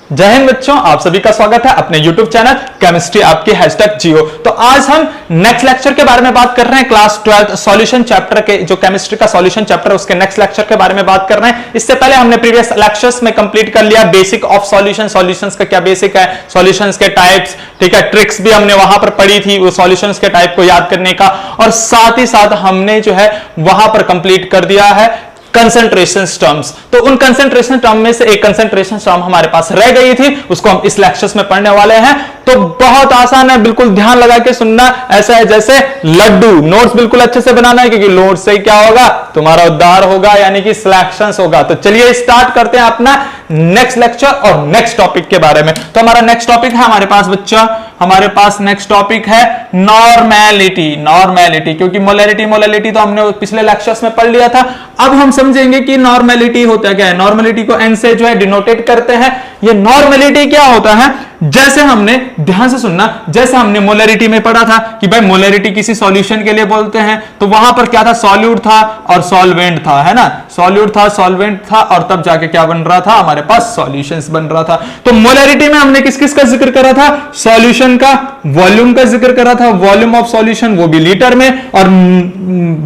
जय हिंद बच्चों, आप सभी का स्वागत है अपने YouTube चैनल केमिस्ट्री आपकी #जियो। तो आज हम नेक्स्ट लेक्चर के बारे में बात कर रहे हैं। क्लास 12 सॉल्यूशन चैप्टर के जो केमिस्ट्री का सॉल्यूशन चैप्टर उसके नेक्स्ट लेक्चर के बारे में बात कर रहे हैं। इससे पहले हमने प्रीवियस लेक्चर्स में कंप्लीट कर लिया बेसिक ऑफ सॉल्यूशन, सॉल्यूशंस का क्या बेसिक है, सॉल्यूशंस के टाइप्स, ठीक है, ट्रिक्स भी हमने वहां पर पढ़ी थी वो सॉल्यूशंस के टाइप को याद करने का, और साथ ही साथ हमने जो है वहां पर कंप्लीट कर दिया है कंसंट्रेशन टर्म्स। तो उन कंसंट्रेशन टर्म में से एक कंसंट्रेशन टर्म हमारे पास रह गई थी, उसको हम इस लेक्चर्स में पढ़ने वाले हैं। तो बहुत आसान है, बिल्कुल ध्यान लगा के सुनना। ऐसा है जैसे लड्डू, नोट्स बिल्कुल अच्छे से बनाना है, क्योंकि नोट्स से क्या होगा, तुम्हारा उद्धार होगा, यानी कि सिलेक्शंस होगा। तो चलिए स्टार्ट करते हैं अपना नेक्स्ट लेक्चर और नेक्स्ट टॉपिक के बारे में। तो हमारा नेक्स्ट टॉपिक है हमारे पास बच्चा, हमारे पास नेक्स्ट टॉपिक है नॉर्मेलिटी। नॉर्मेलिटी, क्योंकि मोलैरिटी मोलैलिटी तो हमने पिछले लेक्चर्स में पढ़ लिया था। अब हम समझेंगे कि नॉर्मेलिटी होता क्या है। नॉर्मेलिटी को एन से जो है डिनोटेट करते हैं। ये नॉर्मेलिटी क्या होता है, जैसे हमने, ध्यान से सुनना, जैसे हमने मोलैरिटी में पढ़ा था कि भाई मोलैरिटी किसी सॉल्यूशन के लिए बोलते हैं, तो वहां पर क्या था, सॉल्यूट था और सॉल्वेंट था, है ना, सॉल्यूट था, सॉल्वेंट था, और तब जाके क्या बन रहा था, हमारे पास सॉल्यूशंस बन रहा था। तो मोलैरिटी में हमने किस किस का जिक्र करा था, सॉल्यूशन का, वॉल्यूम का जिक्र करा था, वॉल्यूम ऑफ सॉल्यूशन वो भी लीटर में, और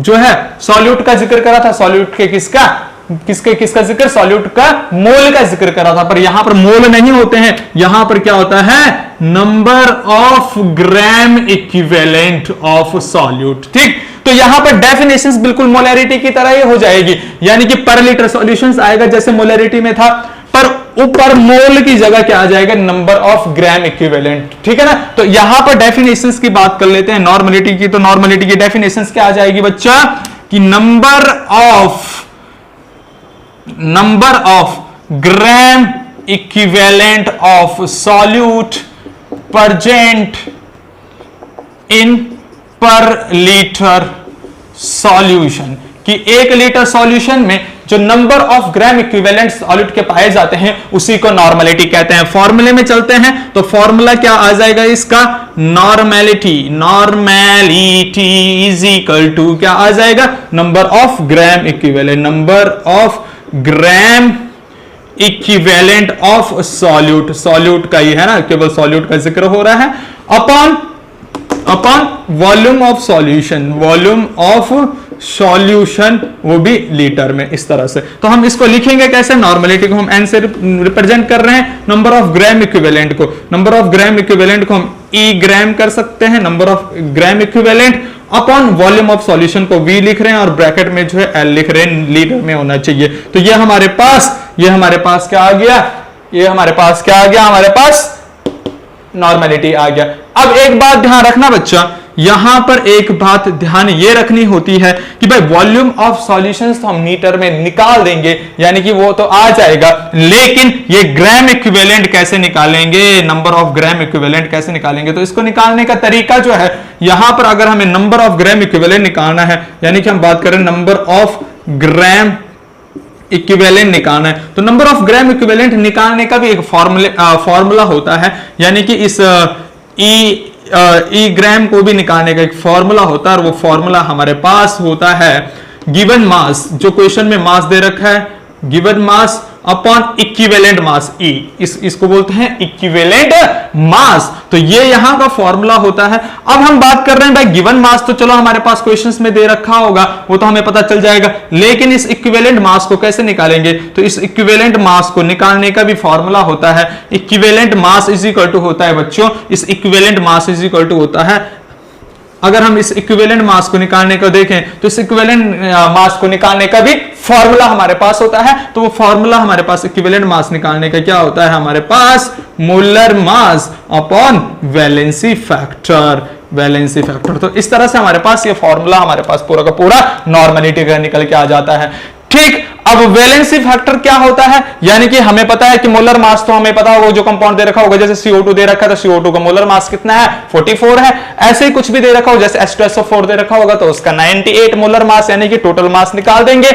जो है सॉल्यूट का जिक्र करा था, सॉल्यूट के किसका जिक्र, सॉल्यूट का मोल का जिक्र करा था। पर यहां पर मोल नहीं होते हैं, यहां पर क्या होता है, number of gram equivalent of solute. ठीक, तो यहां पर डेफिनेशंस बिल्कुल मोलैरिटी की तरह ही हो जाएगी, यानी कि पर लीटर सॉल्यूशंस आएगा जैसे मोलैरिटी में था, पर ऊपर मोल की जगह क्या आ जाएगा, नंबर ऑफ ग्राम इक्विवेलेंट। ठीक है ना। तो यहां पर डेफिनेशंस की बात कर लेते हैं नॉर्मेलिटी की। तो नॉर्मेलिटी की डेफिनेशंस क्या आ जाएगी बच्चा, कि number of gram equivalent of solute present in पर लीटर सॉल्यूशन, कि 1 लीटर सॉल्यूशन में जो number of gram equivalent solute के पाए जाते हैं उसी को नॉर्मेलिटी कहते हैं। फॉर्मूले में चलते हैं तो फॉर्मूला क्या आ जाएगा इसका, नॉर्मेलिटी इज इक्वल टू क्या आ जाएगा, number of gram equivalent, number of gram equivalent of solute, solute का ही है ना, केवल सॉल्यूट का जिक्र हो रहा है, upon volume of solution, volume of solution वो भी लीटर में, इस तरह से। तो हम इसको लिखेंगे कैसे, नॉर्मेलिटी को हम एन से रिप्रेजेंट कर रहे हैं, नंबर ऑफ ग्राम इक्विवेलेंट को, नंबर ऑफ ग्राम इक्विवेलेंट को हम ई ग्राम कर सकते हैं, number of gram equivalent upon volume of solution को वी लिख रहे हैं, और ब्रैकेट में जो है एल लिख रहे हैं, लीटर में होना चाहिए। तो ये हमारे पास क्या आ गया, हमारे पास नॉर्मेलिटी आ गया। अब एक बात ध्यान रखना बच्चा, यहां पर एक बात ध्यान ये रखनी होती है कि भाई वॉल्यूम ऑफ सॉल्यूशंस तो हम लीटर में निकाल देंगे, यानी कि वो तो आ जाएगा, लेकिन ये ग्राम इक्विवेलेंट कैसे निकालेंगे, नंबर ऑफ ग्राम इक्विवेलेंट कैसे निकालेंगे। तो इसको निकालने का तरीका जो है, यहां पर अगर हमें नंबर ऑफ ग्राम इक्विवेलेंट निकालना है, यानी कि हम बात करें नंबर ऑफ ग्राम इक्विवेलेंट निकालना है, तो नंबर ऑफ ग्राम इक्विवेलेंट निकालने का भी एक फॉर्मूला होता है, यानी कि इस ई ग्राम को भी निकालने का एक फॉर्मूला होता है, और वो फॉर्मूला हमारे पास होता है गिवन मास, जो क्वेश्चन में मास दे रखा है, given mass upon equivalent mass, E, इसको बोलते हैं इक्विवेलेंट मास। तो ये यहां का फॉर्मूला होता है। अब हम बात कर रहे हैं भाई गिवन मास, तो चलो हमारे पास क्वेश्चंस में दे रखा होगा, वो तो हमें पता चल जाएगा, लेकिन इस इक्विवेलेंट मास को कैसे निकालेंगे, तो इस इक्विवेलेंट मास को निकालने का भी फॉर्मूला होता है, equivalent mass is equal to होता है बच्चों, इस equivalent mass is equal to होता है, अगर हम इस इक्विवेलेंट मास को निकालने को देखें तो इस इक्विवेलेंट मास को निकालने का भी फॉर्मूला हमारे पास होता है। तो वो फॉर्मूला हमारे पास इक्विवेलेंट मास निकालने का क्या होता है, हमारे पास molar mass upon valency factor, valency factor. तो इस तरह से हमारे पास ये फॉर्मूला हमारे पास पूरा का पूरा नॉर्मेलिटी का निकल के आ जाता है। ठीक, अब वैलेंसी फैक्टर क्या होता है, यानी कि हमें पता है कि मोलर मास, तो हमें पता होगा जो कंपाउंड दे रखा होगा, जैसे CO2 दे रखा है तो CO2 का मोलर मास कितना है, 44 है। ऐसे ही कुछ भी दे रखा हो, जैसे H2SO4 दे रखा होगा तो उसका 98 मोलर मास, यानी कि टोटल मास निकाल देंगे।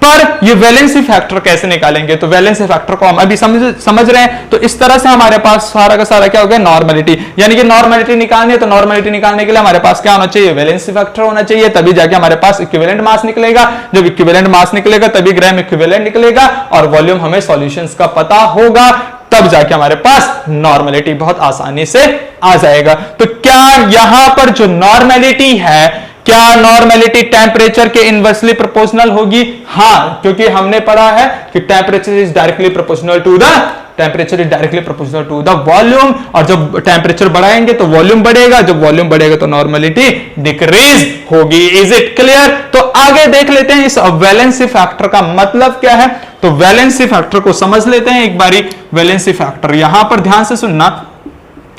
पर ये वैलेंसी फैक्टर कैसे निकालेंगे, तो वैलेंसी फैक्टर को हम अभी समझ रहे हैं। तो इस तरह से हमारे पास सारा का सारा क्या हो गया, नॉर्मेलिटी, यानी कि नॉर्मेलिटी निकालनी है, तो नॉर्मेलिटी निकालने के लिए हमारे पास क्या होना चाहिए, वैलेंसी फैक्टर होना चाहिए, तभी जाके हमारे पास इक्विवेलेंट मास निकलेगा। जब इक्विवेलेंट मास निकलेगा तभी ग्राम इक्विवेलेंट निकलेगा, और वॉल्यूम हमें सॉल्यूशंस का पता होगा, तब जाके हमारे पास नॉर्मेलिटी बहुत आसानी से आ जाएगा। तो क्या यहां पर जो नॉर्मेलिटी है, क्या नॉर्मेलिटी टेम्परेचर के इनवर्सली प्रोपोर्शनल होगी? हाँ, क्योंकि हमने पढ़ा है कि temperature is directly proportional to the volume, और जब टेम्परेचर बढ़ाएंगे तो वॉल्यूम बढ़ेगा, जब वॉल्यूम बढ़ेगा तो नॉर्मेलिटी डिक्रीज होगी। Is it clear? तो आगे देख लेते हैं इस वैलेंसी फैक्टर का मतलब क्या है। तो वैलेंसी फैक्टर को समझ लेते हैं एक बारी। वैलेंसी फैक्टर, यहां पर ध्यान से सुनना,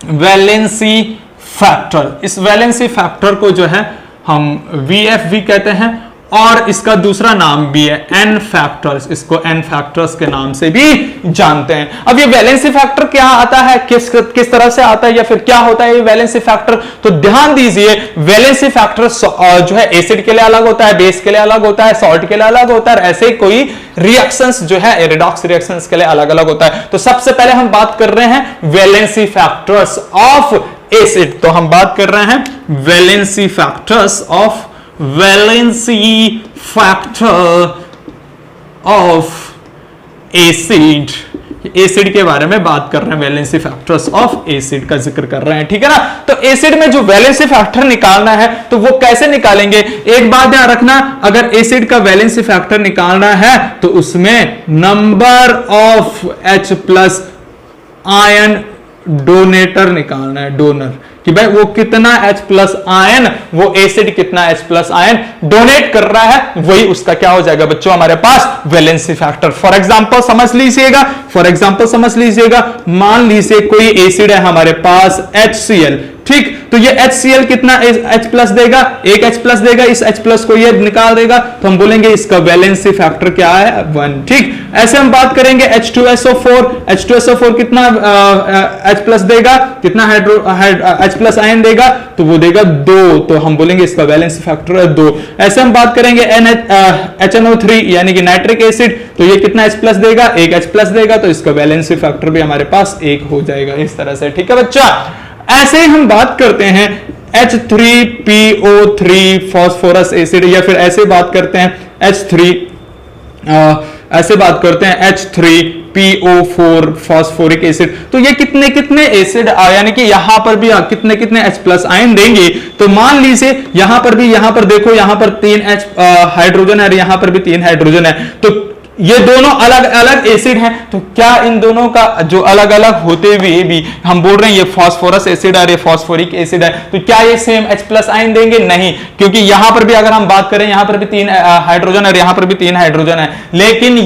वैलेंसी फैक्टर, इस वैलेंसी फैक्टर को जो है हम VF भी कहते हैं, और इसका दूसरा नाम भी है N फैक्टर्स, इसको N फैक्टर्स के नाम से भी जानते हैं। अब ये वैलेंसी फैक्टर क्या आता है, किस तरह से आता है, या फिर क्या होता है ये वैलेंसी फैक्टर? तो ध्यान दीजिए, वैलेंसी फैक्टर जो है एसिड के लिए अलग होता है, बेस के लिए अलग होता है, सॉल्ट के लिए अलग होता है, ऐसे कोई रिएक्शंस जो है रिडॉक्स रिएक्शंस के लिए अलग अलग होता है। तो सबसे पहले हम बात कर रहे हैं वैलेंसी फैक्टर्स ऑफ एसिड। तो हम बात कर रहे हैं valency factors of acid. Acid के बारे में बात कर रहे हैं, वैलेंसी फैक्टर्स ऑफ एसिड का जिक्र कर रहे हैं, ठीक है ना। तो एसिड में जो वैलेंसी फैक्टर निकालना है तो वो कैसे निकालेंगे? एक बात ध्यान रखना, अगर एसिड का वैलेंसी फैक्टर निकालना है तो उसमें number of H+ ion donator निकालना है, डोनर, कि भाई वो कितना H+ आयन, वो एसिड कितना H+ आयन डोनेट कर रहा है, वही उसका क्या हो जाएगा बच्चों हमारे पास वैलेंसी फैक्टर। फॉर एग्जांपल समझ लीजिएगा, मान लीजिए कोई एसिड है हमारे पास HCl, ठीक, तो ये HCl कितना H+ देगा, एक H+ देगा, इस H+ को ये निकाल देगा, तो हम बोलेंगे इसका वैलेंसी फैक्टर क्या है, 1, ठीक। ऐसे हम बात करेंगे H2SO4 कितना H+ देगा, कितना H+ आयन देगा, तो वो देगा 2, तो हम बोलेंगे इसका वैलेंसी फैक्टर है 2। ऐसे हम बात करेंगे HNO3 यानी कि नाइट्रिक एसिड, तो ये कितना H+ देगा, एक H+ देगा, तो इसका वैलेंसी फैक्टर भी हमारे पास 1 हो जाएगा, इस तरह से, ठीक है बच्चा। ऐसे ही हम बात करते हैं H3PO3 फास्फोरस एसिड, या फिर ऐसे बात करते हैं H3PO4 फास्फोरिक एसिड। तो ये कितने एसिड यानी कि यहां पर भी कितने H+ आयन देंगे। तो मान लीजिए यहां पर देखो, यहां पर 3 H हाइड्रोजन है और यहां पर भी 3 हाइड्रोजन है, तो ये दोनों अलग अलग एसिड हैं। तो क्या इन दोनों का जो अलग अलग होते हुए भी हम बोल रहे हैं ये फास्फोरस एसिड है, ये फास्फोरिक एसिड है, तो क्या ये सेम H+ आयन देंगे? नहीं, क्योंकि यहां पर भी अगर हम बात करें, यहां पर भी 3 हाइड्रोजन है, यहां पर भी 3 हाइड्रोजन है, लेकिन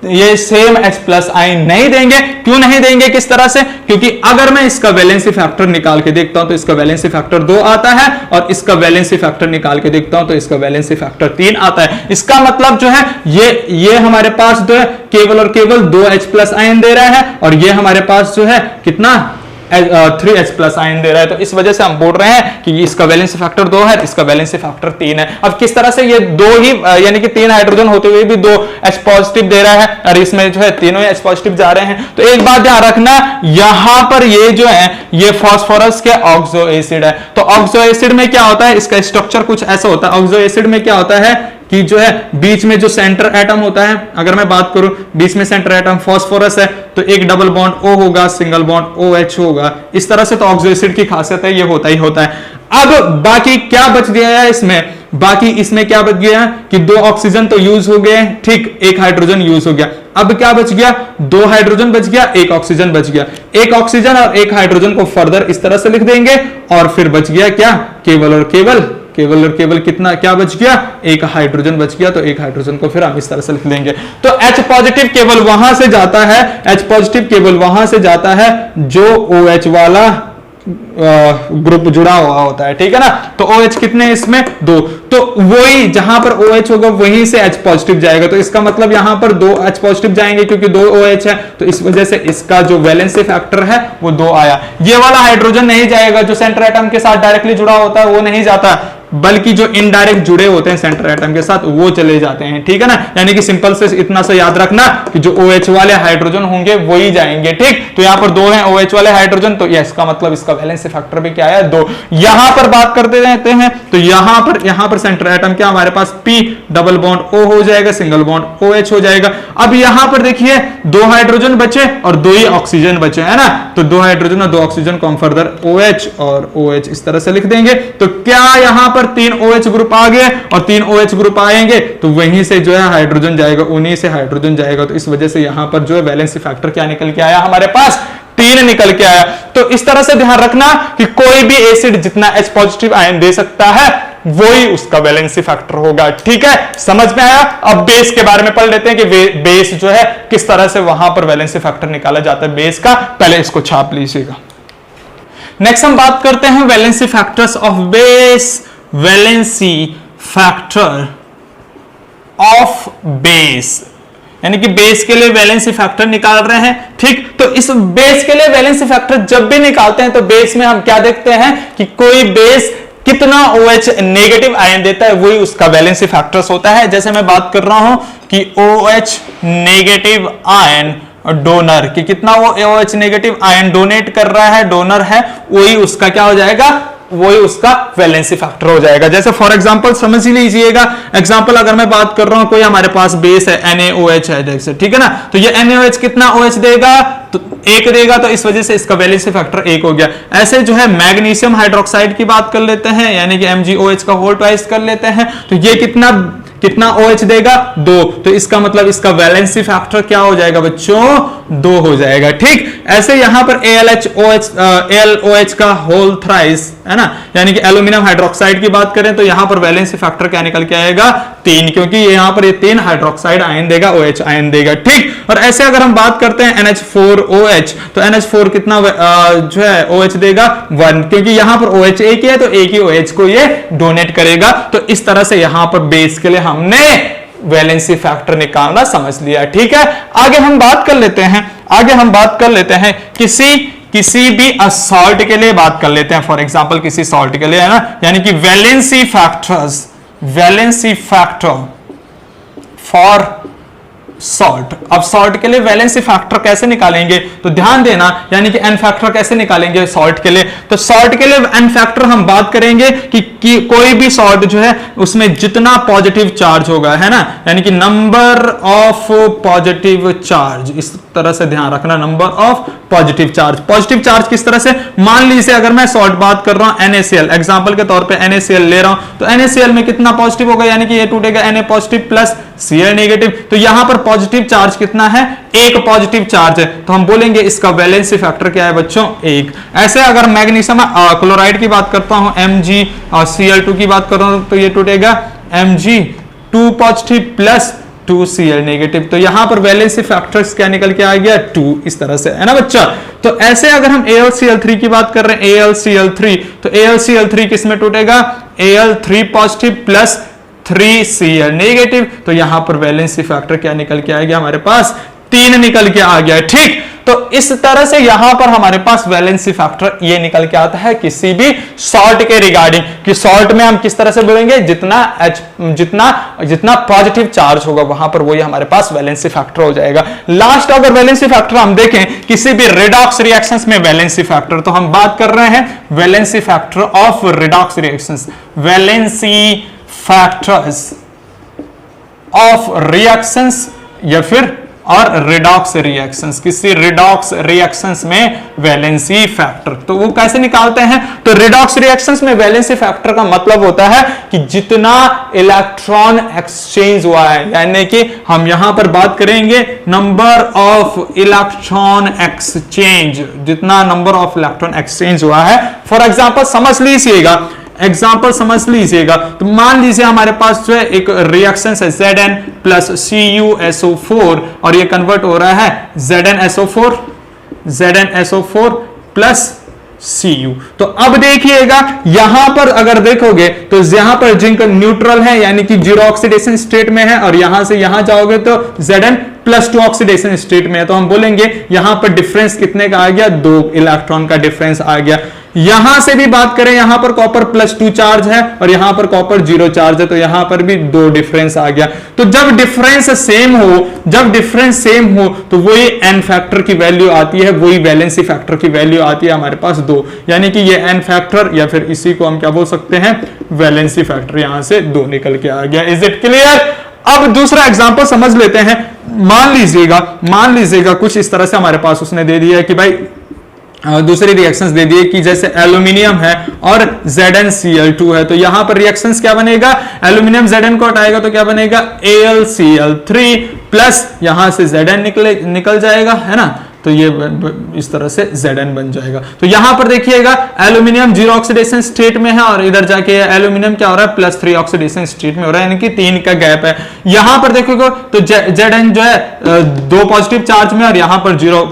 ये सेम H+ आयन नहीं देंगे। क्यों नहीं देंगे, किस तरह से? क्योंकि अगर मैं इसका वैलेंसी फैक्टर निकाल के देखता हूं तो इसका वैलेंसी फैक्टर 2 आता है, और इसका वैलेंसी फैक्टर निकाल के देखता हूं तो इसका वैलेंसी फैक्टर 3 आता है। इसका मतलब जो है ये हमारे पास जो है केवल और केवल 2 H+ आयन दे रहा है, और ये हमारे पास जो है कितना 3 H+ आयन दे रहा है। तो इस वजह से हम बोल रहे हैं कि इसका वैलेंसी फैक्टर 2 है, इसका वैलेंसी फैक्टर 3 है। अब किस तरह से ये 2 ही यानी कि 3 हाइड्रोजन होते हुए भी 2 H+ दे रहा है, और इसमें जो है तीनों ही H+ जा रहे हैं। तो एक बात ध्यान रखना, यहां पर ये जो है ये फास्फोरस के ऑक्सो एसिड है। तो ऑक्सो एसिड में क्या होता है, इसका स्ट्रक्चर कुछ ऐसा होता है। ऑक्सो एसिड में क्या होता है कि जो है बीच में जो सेंटर एटम होता है, अगर मैं बात करूं बीच में सेंटर एटम फास्फोरस है, तो एक डबल बॉन्ड O होगा, सिंगल बॉन्ड OH होगा, इस तरह से। तो ऑक्सो एसिड की खासियत है, ये होता ही होता है। अब बाकी क्या बच गया है इसमें, बाकी इसमें क्या बच गया कि 2 ऑक्सीजन तो यूज हो गए, ठीक, 1 हाइड्रोजन यूज हो गया। अब क्या बच गया, 2 हाइड्रोजन बच गया, 1 ऑक्सीजन बच गया। 1 ऑक्सीजन और 1 हाइड्रोजन को फर्दर इस तरह से लिख देंगे, और फिर बच गया क्या, केवल और केवल कितना क्या बच गया, 1 हाइड्रोजन बच गया। तो 1 हाइड्रोजन को फिर हम इस तरह से लिख देंगे। तो H+ केवल वहां से जाता है, H+ केवल वहां से जाता है जो OH वाला ग्रुप जुड़ा हुआ होता है, ठीक है ना। तो OH कितने इसमें 2, तो वही जहां पर OH होगा वहीं से H+ जाएगा। तो इसका मतलब यहां पर 2 H+ जाएंगे, क्योंकि 2 OH है, तो इस वजह से इसका जो वैलेंसी फैक्टर है वो 2 आया। ये वाला हाइड्रोजन नहीं जाएगा, जो सेंटर एटम के साथ डायरेक्टली जुड़ा होता है वो नहीं जाता, बल्कि जो इनडायरेक्ट जुड़े होते हैं सेंटर एटम के साथ वो चले जाते हैं, ठीक है ना। यानी कि सिंपल से इतना सा याद रखना कि जो OH वाले हाइड्रोजन होंगे वही जाएंगे, ठीक। तो यहां पर 2 हैं OH वाले हाइड्रोजन, तो इसका मतलब इसका वैलेंसी फैक्टर भी क्या है 2। यहां पर बात करते रहते हैं तो यहां पर सेंटर एटम क्या हमारे पास P डबल बॉन्ड O हो जाएगा, सिंगल बॉन्ड OH हो जाएगा। अब यहां पर देखिए 2 हाइड्रोजन बचे और 2 ही ऑक्सीजन बचे, है ना। तो 2 हाइड्रोजन और 2 ऑक्सीजन को हम फर्दर OH और OH इस तरह से लिख देंगे। तो क्या यहां पर 3 OH ग्रुप आ गए और 3 OH ग्रुप आएंगे तो वहीं से जो है हाइड्रोजन जाएगा, उन्हीं से हाइड्रोजन जाएगा। तो इस वजह से यहां पर जो है वैलेंसी फैक्टर क्या निकल के आया हमारे पास 3 निकल के आया। तो इस तरह से ध्यान रखना कि कोई भी एसिड जितना H पॉजिटिव आयन दे सकता है वही उसका वैलेंसी फैक्टर होगा, ठीक है। समझ में आया। अब बेस के बारे में पढ़ लेते हैं कि बेस जो है किस तरह से वहां पर वैलेंसी फैक्टर निकाला जाता है बेस का। पहले इसको छाप लीजिएगा। नेक्स्ट हम बात करते हैं valency factors of base. Valency factor of base, यानी कि बेस के लिए वैलेंसी फैक्टर निकाल रहे हैं, ठीक। तो इस बेस के लिए वैलेंसी फैक्टर जब भी निकालते हैं तो बेस में हम क्या देखते हैं कि कोई बेस कितना OH नेगेटिव आयन देता है वही उसका वैलेंसी फैक्टर्स होता है। जैसे मैं बात कर रहा हूं कि OH नेगेटिव आयन डोनर कि कितना वो OH नेगेटिव आयन डोनेट कर रहा है, डोनर है, वही उसका क्या हो जाएगा, वही उसका वैलेंसी फैक्टर हो जाएगा। जैसे फॉर एग्जांपल समझ ही लीजिएगा, एग्जांपल अगर मैं बात कर रहा हूं कोई हमारे पास बेस है NaOH है जैसे, ठीक है ना। तो ये NaOH कितना OH देगा, तो 1 देगा, तो इस वजह से इसका वैलेंसी फैक्टर 1 हो गया। ऐसे जो है मैग्नीशियम हाइड्रोक्साइड की बात कर लेते हैं, यानी कि MgOH का होल ट्वाइस कर लेते हैं, तो ये कितना OH देगा 2, तो इसका मतलब इसका वैलेंसी फैक्टर क्या हो जाएगा बच्चों 2 हो जाएगा, ठीक। ऐसे यहां पर AlOH का होल थ्राइस है ना, यानी कि एल्यूमिनियम हाइड्रोक्साइड की बात करें तो यहां पर वैलेंसी फैक्टर क्या निकल के आएगा 3, क्योंकि यहां पर ये 3 हाइड्रोक्साइड आयन देगा, OH आयन देगा, ठीक। और ऐसे अगर हम बात करते हैं NH4OH, तो NH4 कितना जो है OH देगा 1, क्योंकि यहां पर OH एक ही है तो एक ही OH को ये डोनेट करेगा। तो इस तरह से यहां पर बेस के लिए हमने वैलेंसी फैक्टर निकालना समझ लिया, ठीक है। आगे हम बात कर लेते हैं किसी भी सॉल्ट के लिए बात कर लेते हैं। फॉर एग्जांपल किसी सॉल्ट के लिए, है ना, यानी कि वैलेंसी फैक्टर फॉर सॉल्ट। अब सॉल्ट के लिए वैलेंसी फैक्टर कैसे निकालेंगे, तो ध्यान देना, यानी कि एन फैक्टर कैसे निकालेंगे सॉल्ट के लिए। तो सॉल्ट के लिए एन फैक्टर हम बात करेंगे कि कोई भी सॉल्ट जो है उसमें जितना पॉजिटिव चार्ज होगा, है ना, यानी कि नंबर ऑफ पॉजिटिव चार्ज, इस तरह से ध्यान रखना, number of positive charge. Positive charge किस तरह से, मान लीजिए अगर मैं सॉल्ट बात कर रहा हूं NaCl, एग्जांपल के तौर पे NaCl ले रहा हूं, तो NaCl में कितना पॉजिटिव होगा, यानी कि ये टूटेगा Na positive plus Cl negative. तो यहां पर पॉजिटिव चार्ज कितना है, 1 पॉजिटिव चार्ज है, तो हम बोलेंगे इसका वैलेंसी फैक्टर क्या है बच्चों 1। ऐसे अगर मैग्नीशियम क्लोराइड की बात करता हूं, MgCl2 की बात कर रहा हूं, तो ये टूटेगा Mg2 positive plus 2Cl negative. तो यहां पर वैलेंसी फैक्टर्स क्या निकल के आ गया 2, इस तरह से, है ना बच्चा। तो ऐसे अगर हम AlCl3 की बात कर रहे हैं, AlCl3, तो AlCl3 किस में टूटेगा, Al3 positive plus 3Cl negative. तो यहां पर वैलेंसी फैक्टर क्या निकल के आ गया हमारे पास 3 निकल के आ गया, ठीक। तो इस तरह से यहां पर हमारे पास वैलेंसी फैक्टर ये निकल के आता है किसी भी सॉल्ट के रिगार्डिंग, कि सॉल्ट में हम किस तरह से बोलेंगे, जितना पॉजिटिव चार्ज होगा वहां पर वही हमारे पास वैलेंसी फैक्टर हो जाएगा। लास्ट अगर वैलेंसी फैक्टर हम देखें किसी भी रिडॉक्स रिएक्शंस में वैलेंसी फैक्टर, तो हम बात कर रहे हैं valency factor of redox reactions. Valency factors of reactions या फिर और रिडॉक्स रिएक्शंस, किसी रिडॉक्स रिएक्शंस में वैलेंसी फैक्टर, तो वो कैसे निकालते हैं, तो रिडॉक्स रिएक्शंस में वैलेंसी फैक्टर का मतलब होता है कि जितना इलेक्ट्रॉन एक्सचेंज हुआ है, यानी कि हम यहां पर बात करेंगे नंबर ऑफ इलेक्ट्रॉन एक्सचेंज, जितना नंबर ऑफ इलेक्ट्रॉन एक्सचेंज हुआ है। फॉर एग्जांपल समझ लीजिएगा, तो मान लीजिए हमारे पास जो है एक रिएक्शन है Zn प्लस CuSO4 और ये कन्वर्ट हो रहा है ZnSO4 प्लस Cu। तो अब देखिएगा यहां पर अगर देखोगे तो यहां पर जिंक न्यूट्रल है, यानी कि जीरो ऑक्सीडेशन स्टेट में है, और यहां से यहां जाओगे तो Zn +2 ऑक्सीडेशन स्टेट में है, तो हम बोलेंगे यहां पर डिफरेंस कितने का आ गया, 2 इलेक्ट्रॉन का डिफरेंस आ गया। यहां से भी बात करें, यहां पर कॉपर +2 चार्ज है और यहां पर कॉपर 0 चार्ज है, तो यहां पर भी 2 डिफरेंस आ गया। तो जब डिफरेंस सेम हो तो वही n फैक्टर की वैल्यू आती है, वही वैलेंसी फैक्टर की वैल्यू आती है हमारे पास 2, यानी कि ये n फैक्टर या फिर इसी को हम क्या बोल सकते हैं, वैलेंसी फैक्टर, यहां से 2 निकल के आ गया। Is it clear? अब दूसरा एग्जांपल समझ लेते हैं। मान लीजिएगा कुछ इस तरह से हमारे पास उसने दे दिया है कि भाई दूसरी रिएक्शंस दे दिए कि जैसे एल्यूमिनियम है और ZnCl2 है, तो यहां पर रिएक्शंस क्या बनेगा, एल्यूमिनियम Zn को हटाएगा तो क्या बनेगा, AlCl3 प्लस यहां से Zn निकल जाएगा, है ना, तो ये इस तरह से Zn बन जाएगा। तो यहां पर देखिएगा एल्यूमिनियम 0 ऑक्सीडेशन स्टेट में है और इधर जाके एल्यूमिनियम क्या हो रहा है, +3 ऑक्सीडेशन स्टेट में हो रहा है, यानी कि 3 का गैप है। यहां पर देखोगे तो Zn जो है 2 पॉजिटिव चार्ज में और यहां पर 0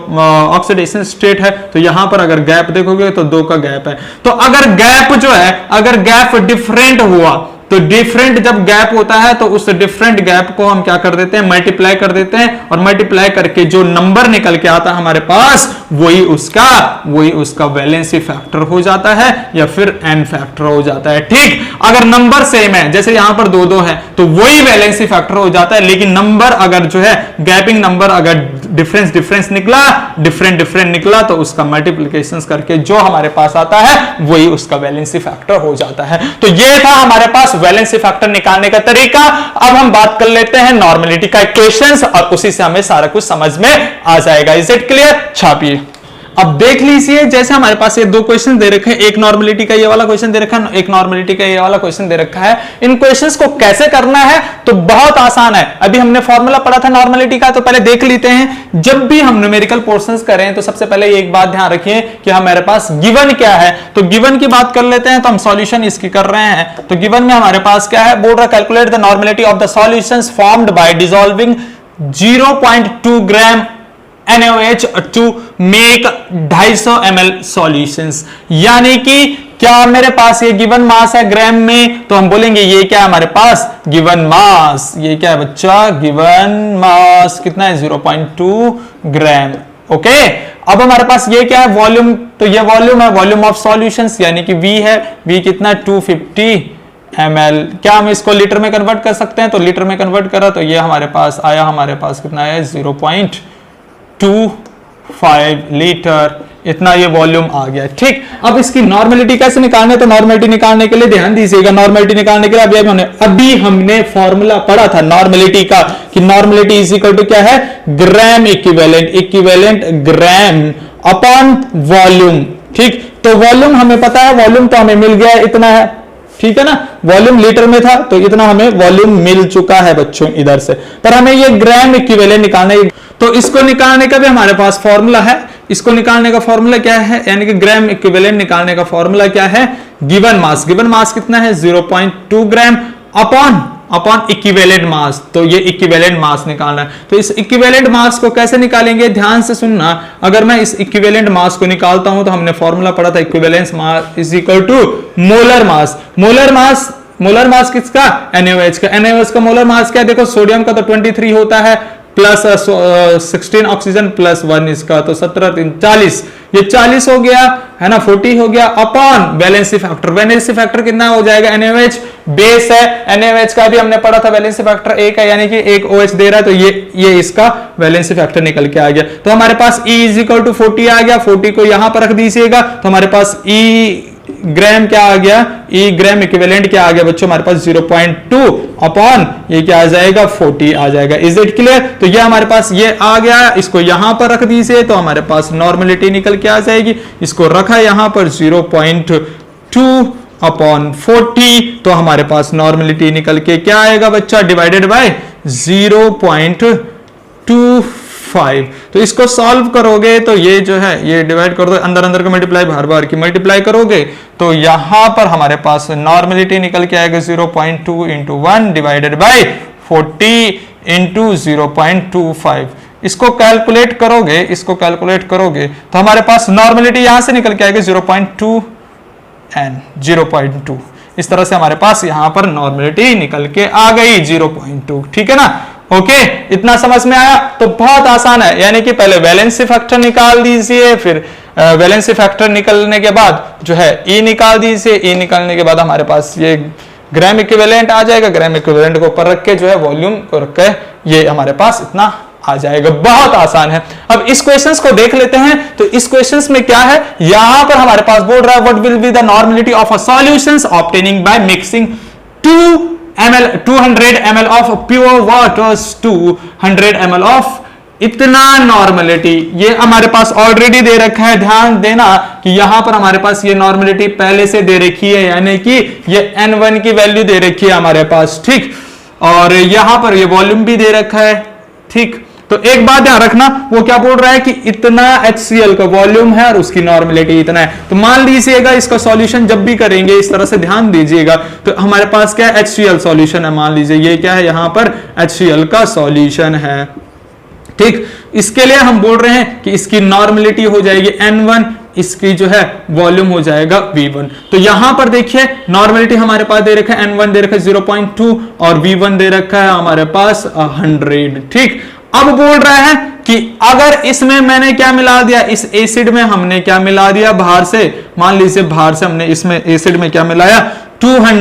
ऑक्सीडेशन स्टेट है, तो यहां पर अगर गैप देखोगे तो 2 का गैप है। तो अगर गैप डिफरेंट हुआ, तो डिफरेंट जब गैप होता है तो उस डिफरेंट गैप को हम क्या कर देते हैं, मल्टीप्लाई कर देते हैं, और मल्टीप्लाई करके जो नंबर निकल के आता है हमारे पास वही उसका वैलेंसी फैक्टर हो जाता है या फिर n फैक्टर हो जाता है। ठीक, अगर नंबर सेम है, जैसे यहां पर 2 है, तो वही वैलेंसी फैक्टर हो जाता है, लेकिन नंबर अगर जो है गैपिंग नंबर अगर डिफरेंस निकला, डिफरेंट निकला, तो उसका मल्टीप्लिकेशन करके जो हमारे पास आता है वही उसका वैलेंसी फैक्टर हो जाता है। तो ये था हमारे पास वैलेंसी फैक्टर निकालने का तरीका। अब हम बात कर लेते हैं नॉर्मेलिटी का इक्वेशंस और उसी से हमें सारा कुछ समझ में आ जाएगा। Is it clear? छापिए। अब देख लीजिए, जैसे हमारे पास ये 2 क्वेश्चन दे रखे हैं, एक नॉर्मेलिटी का ये वाला क्वेश्चन दे रखा है, एक नॉर्मेलिटी का ये वाला क्वेश्चन दे रखा है। इन क्वेश्चंस को कैसे करना है तो बहुत आसान है। अभी हमने फॉर्मूला पढ़ा था नॉर्मेलिटी का, तो पहले देख लेते हैं। जब भी हम न्यूमेरिकल पोर्शंस करें तो सबसे पहले एक बात ध्यान रखिए कि हमारे पास गिवन क्या है। तो गिवन की बात कर लेते हैं, तो हम सॉल्यूशन इसकी कर रहे हैं। तो गिवन में हमारे पास क्या है, बोल रहा calculate the normality of the solutions formed by dissolving 0.2 gram NaOH to make 250 ml solutions। यानी कि क्या मेरे पास ये गिवन मास है ग्राम में, तो हम बोलेंगे ये क्या है हमारे पास, गिवन मास। ये क्या है बच्चा, गिवन मास कितना है, 0.2 ग्राम। ओके, अब हमारे पास ये क्या है, वॉल्यूम। तो ये वॉल्यूम है, वॉल्यूम ऑफ सॉल्यूशंस, यानी कि V है, V कितना, 250 ml। क्या हम इसको लीटर में कन्वर्ट कर सकते हैं, तो लीटर में कन्वर्ट करा तो ये हमारे पास आया, हमारे पास कितना है, 0.25 लीटर, इतना ये वॉल्यूम आ गया। ठीक, अब इसकी नॉर्मेलिटी कैसे निकालने, तो नॉर्मेलिटी निकालने के लिए ध्यान दीजिएगा। नॉर्मेलिटी निकालने के लिए अभी हमने फॉर्मूला पढ़ा था नॉर्मेलिटी का कि नॉर्मेलिटी इज इक्वल टू क्या है, ग्राम इक्विवेलेंट ग्राम अपॉन वॉल्यूम। ठीक, तो वॉल्यूम हमें पता है, वॉल्यूम तो हमें मिल गया, इतना है, ठीक है ना, वॉल्यूम लीटर में था तो इतना हमें वॉल्यूम मिल चुका है बच्चों इधर से, पर हमें ये ग्राम इक्विवेलेंट निकालना है। तो इसको निकालने का भी हमारे पास फॉर्मूला है। इसको निकालने का फॉर्मूला क्या है, यानी कि ग्राम इक्विवेलेंट निकालने का फॉर्मूला क्या है, गिवन मास। गिवन मास कितना है, 0.2 ग्राम अपॉन इक्विवेलेंट मास। तो ये इक्विवेलेंट मास निकालना है। तो इस इक्विवेलेंट मास को कैसे निकालेंगे, ध्यान से सुनना। अगर मैं इस इक्विवेलेंट मास को निकालता हूं तो हमने फॉर्मूला पढ़ा था, equivalence mass is equal to molar mass. Molar mass किसका, NaOH का। NaOH का मोलर मास क्या है, देखो सोडियम का तो 23 होता है, प्लस 16 ऑक्सीजन प्लस 1 इसका, तो 17 3 40, ये 40 हो गया, है ना, 40 हो गया, upon valency factor. Valency factor कितना हो जाएगा, NaOH बेस है, NaOH का भी हमने पढ़ा था वैलेंसी फैक्टर 1 है, यानी कि 1 OH दे रहा है, तो ये इसका वैलेंसी फैक्टर निकल के आ गया। तो हमारे पास E इज इक्वल टू 40 आ गया, 40 को यहां पर रख दीजिएगा, तो हमारे पास E ग्राम क्या आ गया, E ग्राम इक्विवेलेंट क्या आ गया बच्चों, हमारे पास 0.2 अपॉन ये क्या आ जाएगा, 40 आ जाएगा। Is it clear? तो ये हमारे पास ये आ गया, इसको यहां पर रख दीजिए तो हमारे पास नॉर्मेलिटी निकल के आ जाएगी। इसको रखा यहां पर 0.2 अपॉन 40, तो हमारे पास नॉर्मेलिटी निकल के क्या आएगा बच्चा, डिवाइडेड बाय 0.25। तो इसको सॉल्व करोगे तो ये जो है ये डिवाइड कर दो, अंदर का मल्टीप्लाई बार की मल्टीप्लाई करोगे तो यहां पर हमारे पास नॉर्मेलिटी निकल के आएगा 0.2 इंटू 1 डिवाइडेड बाय 40 इंटू 0.25। इसको कैलकुलेट करोगे तो हमारे पास नॉर्मेलिटी यहां से निकल के आएगा 0.2 एंड 0.2। इस तरह से हमारे पास यहां पर नॉर्मेलिटी निकल के आ गई 0.2। ठीक है ना, ओके, इतना समझ में आया? तो बहुत आसान है, यानी कि पहले वैलेंसी फैक्टर निकाल दीजिए, फिर वैलेंसी फैक्टर निकलने के बाद जो है ई निकाल दीजिए, ई निकालने के बाद हमारे पास ये ग्राम इक्विवेलेंट आ जाएगा, ग्राम इक्विवेलेंट को ऊपर रख के जो है वॉल्यूम को रख के ये हमारे पास इतना आ जाएगा। बहुत आसान है। अब इस क्वेश्चंस को देख लेते हैं। तो इस क्वेश्चंस में क्या है, यहां पर हमारे पास बोल रहा है what will be the normality of a solutions obtaining by mixing 200 ml of pure water 200 ml of इतना नॉर्मलिटी। ये हमारे पास ऑलरेडी दे रखा है, ध्यान देना कि यहां पर हमारे पास ये नॉर्मलिटी पहले से दे रखी है, यानी कि ये N1 की वैल्यू दे रखी है हमारे पास, ठीक। और यहां पर ये वॉल्यूम भी दे रखा है, ठीक। तो एक बात ध्यान रखना, वो क्या बोल रहा है कि इतना HCl का वॉल्यूम है और उसकी नॉर्मलिटी इतना है। तो मान लीजिएगा इसका सॉल्यूशन जब भी करेंगे इस तरह से ध्यान दीजिएगा, तो हमारे पास क्या है, HCl सॉल्यूशन है। मान लीजिए ये क्या है, यहां पर HCl का सॉल्यूशन है, ठीक। इसके लिए हम बोल रहे हैं कि इसकी नॉर्मलिटी हो जाएगी N1, इसकी जो है वॉल्यूम हो जाएगा V1। तो यहां पर देखिए नॉर्मलिटी हमारे पास दे रखा है, N1 दे रखा है 0.2 और V1 दे रखा है हमारे पास 100, ठीक। अब बोल रहा है कि अगर इसमें मैंने क्या मिला दिया, इस एसिड में हमने क्या मिला दिया बाहर से, मान लीजिए बाहर से हमने इसमें एसिड में क्या मिलाया, 200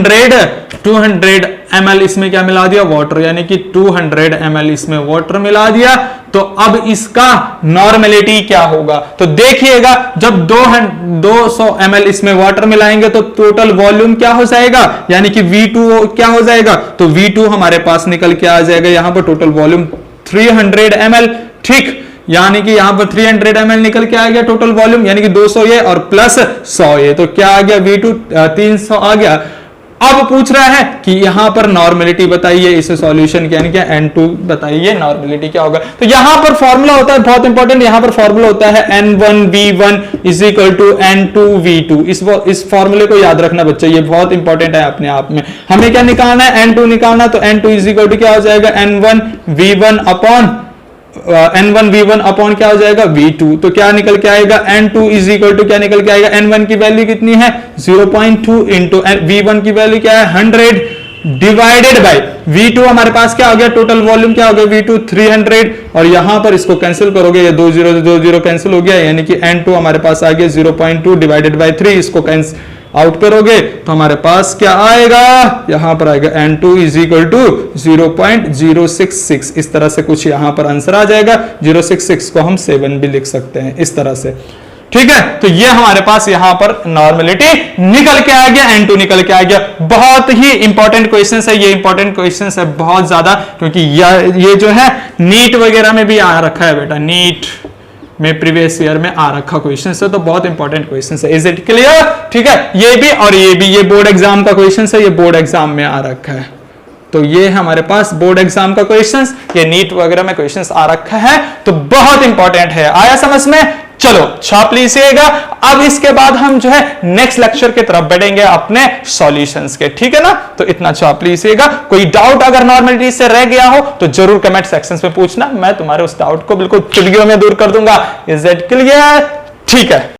ml इसमें क्या मिला दिया, वाटर, यानी कि 200 ml इसमें वाटर मिला दिया। तो अब इसका नॉर्मलिटी क्या होगा, तो देखिएगा जब 200 ml इसमें वाटर मिलाएंगे तो टोटल वॉल्यूम क्या हो जाएगा, यानी कि V2 क्या हो जाएगा, तो V2 हमारे पास निकल के आ जाएगा, यहां पर टोटल वॉल्यूम 300 ml, ठीक। यानी कि यहां पर 300 ml निकल के आ गया टोटल वॉल्यूम, यानी कि 200 ये और प्लस 100 ये, तो क्या आ गया, V2 300 आ गया। अब पूछ रहा है कि यहां पर नॉर्मलिटी बताइए इस सॉल्यूशन की, यानी कि N2 बताइए नॉर्मलिटी क्या होगा। तो यहां पर फॉर्मूला होता है बहुत इंपॉर्टेंट, यहां पर फॉर्मूला होता है N1V1 is equal to N2V2। इस फॉर्मूले को याद रखना बच्चे, ये बहुत इंपॉर्टेंट है अपने आप में। हमें क्या निकालना है, N2 निकालना, तो N2 इज इक्वल टू क्या हो जाएगा, N1V1 अपॉन क्या हो जाएगा, V2। तो क्या निकल के आएगा, N2 इज इक्वल टू क्या निकल के आएगा, N1 की वैल्यू कितनी है 0.2 इंटू V1 की वैल्यू क्या है 100 डिवाइडेड बाय V2 हमारे पास क्या हो गया, टोटल वॉल्यूम क्या हो गया, V2 300, और यहां पर इसको कैंसिल करोगे, ये 2 0 कैंसिल हो गया, यानी कि N2 हमारे पास आ गया 0.2 डिवाइडेड बाय 3, इसको कैंसिल आउट करोगे तो हमारे पास क्या आएगा, यहां पर आएगा N2 इज इक्वल टू 0.066। इस तरह से कुछ यहां पर आंसर आ जाएगा, 066 को हम 7 भी लिख सकते हैं इस तरह से, ठीक है। तो ये हमारे पास यहां पर नॉर्मलिटी निकल के आ गया, N2 निकल के आ गया। बहुत ही इंपॉर्टेंट क्वेश्चन है ये, इंपॉर्टेंट क्वेश्चन है बहुत ज्यादा, क्योंकि ये जो है नीट वगैरह में भी आ रखा है बेटा, नीट में प्रीवियस ईयर में आ रखा क्वेश्चन है, तो बहुत इंपॉर्टेंट क्वेश्चन है। इज इट क्लियर, ठीक है। ये भी और ये भी, ये बोर्ड एग्जाम का क्वेश्चन है, ये बोर्ड एग्जाम में आ रखा है। तो ये हमारे पास बोर्ड एग्जाम का क्वेश्चंस, ये नीट वगैरह में क्वेश्चंस आ रखा है, तो बहुत इंपॉर्टेंट है। आया समझ में, चलो छाप लीजिएगा। अब इसके बाद हम जो है नेक्स्ट लेक्चर की तरफ बढ़ेंगे अपने सॉल्यूशंस के, ठीक है ना। तो इतना छाप लीजिएगा। कोई डाउट अगर नॉर्मलिटी से रह गया हो तो जरूर कमेंट सेक्शन में पूछना, मैं तुम्हारे उस डाउट को बिल्कुल चुटकियों में दूर कर दूंगा। इज इट क्लियर, ठीक है।